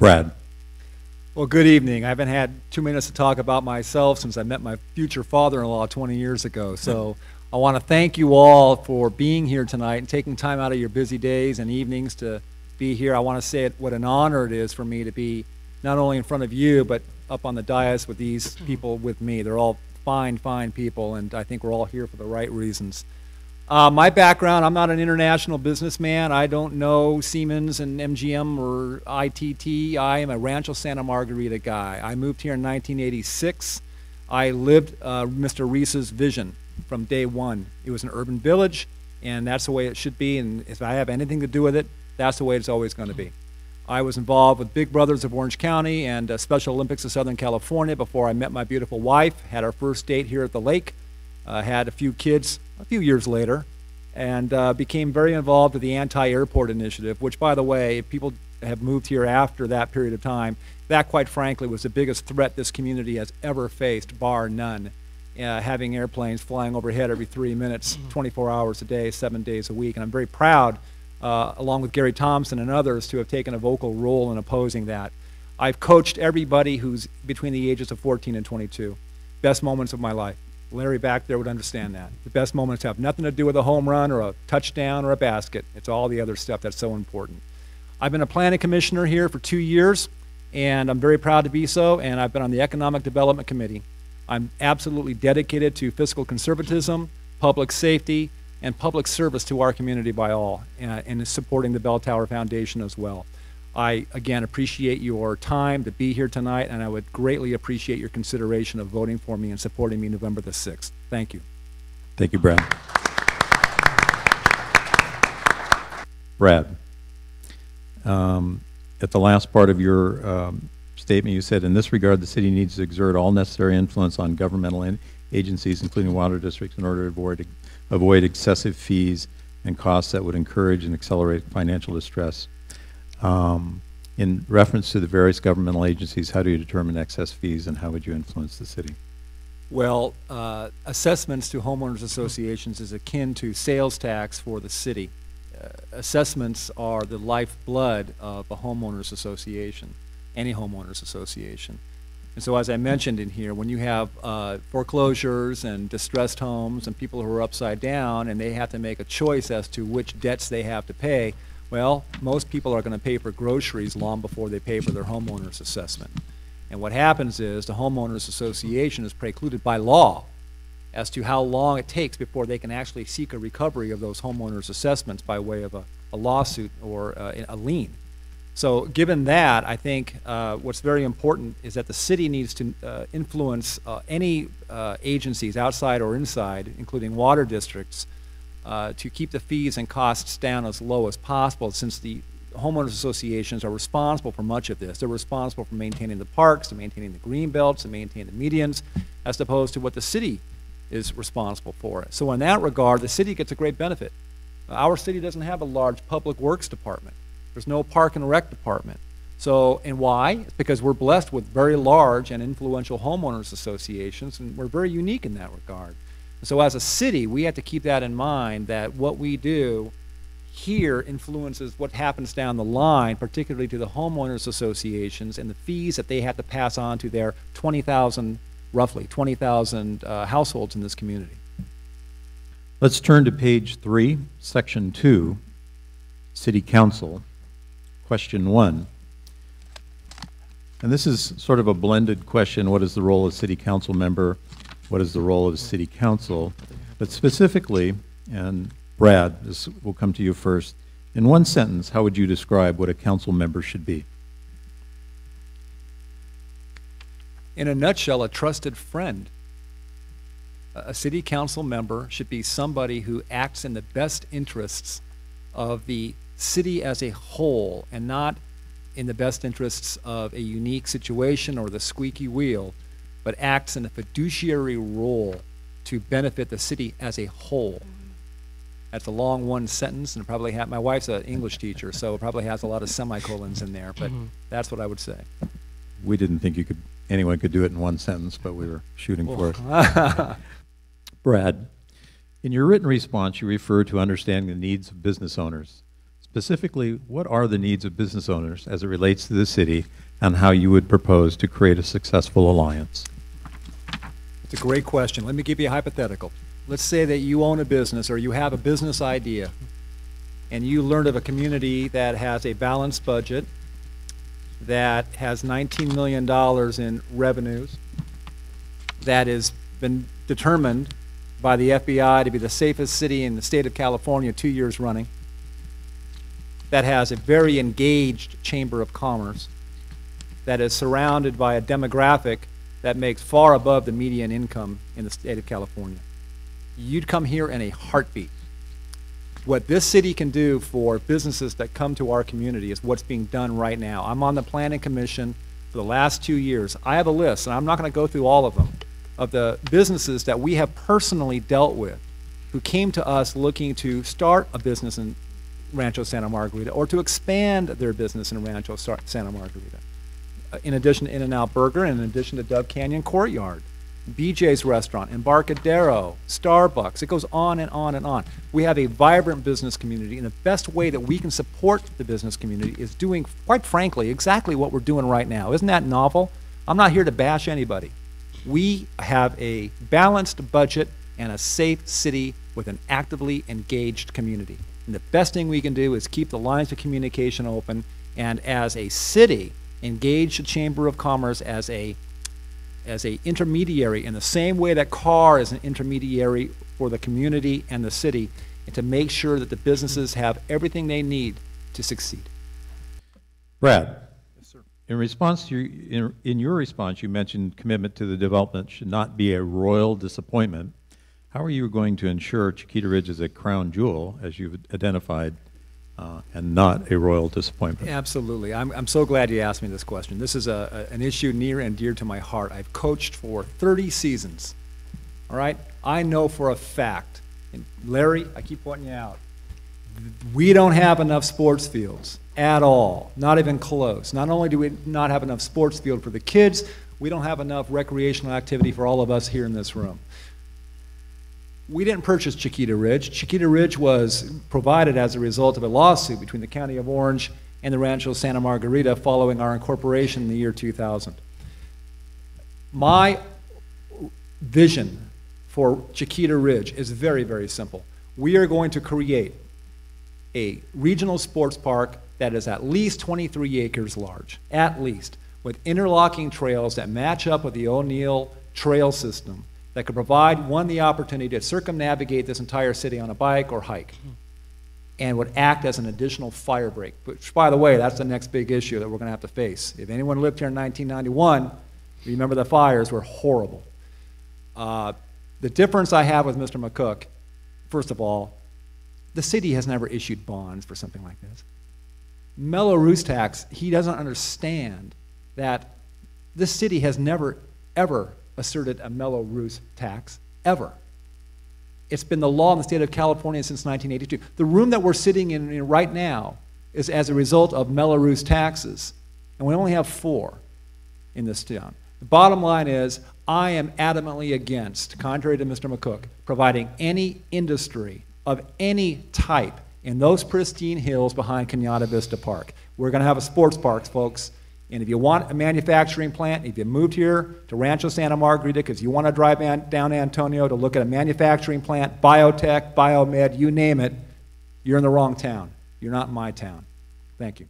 Brad. Well, good evening. I haven't had 2 minutes to talk about myself since I met my future father-in-law 20 years ago. So I want to thank you all for being here tonight and taking time out of your busy days and evenings to be here. I want to say what an honor it is for me to be not only in front of you, but up on the dais with these people with me. They're all fine, fine people, and I think we're all here for the right reasons. My background, I'm not an international businessman. I don't know Siemens and MGM or ITT. I am a Rancho Santa Margarita guy. I moved here in 1986. I lived Mr. Reese's vision from day one. It was an urban village, and that's the way it should be, and if I have anything to do with it, that's the way it's always going to be. I was involved with Big Brothers of Orange County and Special Olympics of Southern California before I met my beautiful wife, had our first date here at the lake, had a few kids a few years later, and became very involved with the anti-airport initiative, which, by the way, if people have moved here after that period of time, that, quite frankly, was the biggest threat this community has ever faced, bar none. Having airplanes flying overhead every 3 minutes, 24 hours a day, 7 days a week. And I'm very proud, along with Gary Thompson and others, to have taken a vocal role in opposing that. I've coached everybody who's between the ages of 14 and 22. Best moments of my life. Larry back there would understand that. The best moments have nothing to do with a home run or a touchdown or a basket. It's all the other stuff that's so important. I've been a planning commissioner here for 2 years, and I'm very proud to be so, and I've been on the Economic Development Committee. I'm absolutely dedicated to fiscal conservatism, public safety, and public service to our community by all, and supporting the Bell Tower Foundation as well. I, again, appreciate your time to be here tonight, and I would greatly appreciate your consideration of voting for me and supporting me November the 6th. Thank you. Thank you, Brad. Brad, at the last part of your statement, you said, in this regard, the city needs to exert all necessary influence on governmental agencies, including water districts, in order to avoid excessive fees and costs that would encourage and accelerate financial distress. In reference to the various governmental agencies, how do you determine excess fees, and how would you influence the city? Well, assessments to homeowners associations is akin to sales tax for the city. Assessments are the lifeblood of a homeowners association, any homeowners association. And so, as I mentioned in here, when you have foreclosures and distressed homes and people who are upside down and they have to make a choice as to which debts they have to pay, well, most people are going to pay for groceries long before they pay for their homeowner's assessment. And what happens is the homeowners association is precluded by law as to how long it takes before they can actually seek a recovery of those homeowners assessments by way of a lawsuit or a lien. So given that, I think what's very important is that the city needs to influence any agencies outside or inside, including water districts, to keep the fees and costs down as low as possible, since the homeowners associations are responsible for much of this. They're responsible for maintaining the parks, to maintaining the green belts, to maintaining the medians, as opposed to what the city is responsible for. So in that regard, the city gets a great benefit. Our city doesn't have a large public works department. There's no park and rec department. So, and why? It's because we're blessed with very large and influential homeowners associations, and we're very unique in that regard. So as a city, we have to keep that in mind, that what we do here influences what happens down the line, particularly to the homeowners associations and the fees that they have to pass on to their 20,000, roughly 20,000 households in this community. Let's turn to page 3, section 2, City Council, question 1. And this is sort of a blended question. What is the role of City Council member? What is the role of City Council? But specifically, and Brad, this will come to you first. In one sentence, how would you describe what a council member should be? In a nutshell, a trusted friend. A city council member should be somebody who acts in the best interests of the city as a whole, and not in the best interests of a unique situation or the squeaky wheel, but acts in a fiduciary role to benefit the city as a whole. That's a long one sentence, and probably my wife's an English teacher, so it probably has a lot of semicolons in there, but that's what I would say. We didn't think anyone could do it in one sentence, but we were shooting for it. Brad, in your written response, you refer to understanding the needs of business owners. Specifically, what are the needs of business owners as it relates to the city, and how you would propose to create a successful alliance? It's a great question. Let me give you a hypothetical. Let's say that you own a business or you have a business idea, and you learned of a community that has a balanced budget, that has $19 million in revenues, that has been determined by the FBI to be the safest city in the state of California 2 years running, that has a very engaged Chamber of Commerce, that is surrounded by a demographic that makes far above the median income in the state of California. You'd come here in a heartbeat. What this city can do for businesses that come to our community is what's being done right now. I'm on the Planning Commission for the last 2 years. I have a list, and I'm not going to go through all of them, of the businesses that we have personally dealt with who came to us looking to start a business in Rancho Santa Margarita or to expand their business in Rancho Santa Margarita. In addition to In-N-Out Burger, and in addition to Dove Canyon Courtyard, BJ's Restaurant, Embarcadero, Starbucks. It goes on and on and on. We have a vibrant business community, and the best way that we can support the business community is doing, quite frankly, exactly what we're doing right now. Isn't that novel? I'm not here to bash anybody. We have a balanced budget and a safe city with an actively engaged community. And the best thing we can do is keep the lines of communication open, and as a city, engage the Chamber of Commerce as a intermediary in the same way that CAR is an intermediary for the community and the city, and to make sure that the businesses have everything they need to succeed. Brad, Yes, sir. in response to in your response, you mentioned commitment to the development should not be a royal disappointment. How are you going to ensure Chiquita Ridge is a crown jewel, as you've identified, and not a royal disappointment? Absolutely. I'm so glad you asked me this question. This is an issue near and dear to my heart. I've coached for 30 seasons. All right? I know for a fact, and Larry, I keep pointing you out, we don't have enough sports fields at all, not even close. Not only do we not have enough sports field for the kids, we don't have enough recreational activity for all of us here in this room. We didn't purchase Chiquita Ridge. Chiquita Ridge was provided as a result of a lawsuit between the County of Orange and the Rancho Santa Margarita following our incorporation in the year 2000. My vision for Chiquita Ridge is very, very simple. We are going to create a regional sports park that is at least 23 acres large, at least, with interlocking trails that match up with the O'Neill trail system, that could provide one the opportunity to circumnavigate this entire city on a bike or hike, and would act as an additional fire break. Which, by the way, that's the next big issue that we're going to have to face. If anyone lived here in 1991, remember the fires were horrible. The difference I have with Mr. McCook, first of all, the city has never issued bonds for something like this. Mello-Roos tax, he doesn't understand that this city has never, ever asserted a Mello-Roos tax, ever. It's been the law in the state of California since 1982. The room that we're sitting in right now is as a result of Mello-Roos taxes, and we only have 4 in this town. The bottom line is, I am adamantly against, contrary to Mr. McCook, providing any industry of any type in those pristine hills behind Cañada Vista Park. We're going to have a sports park, folks. And if you want a manufacturing plant, if you moved here to Rancho Santa Margarita because you want to drive down Antonio to look at a manufacturing plant, biotech, biomed, you name it, you're in the wrong town. You're not in my town. Thank you.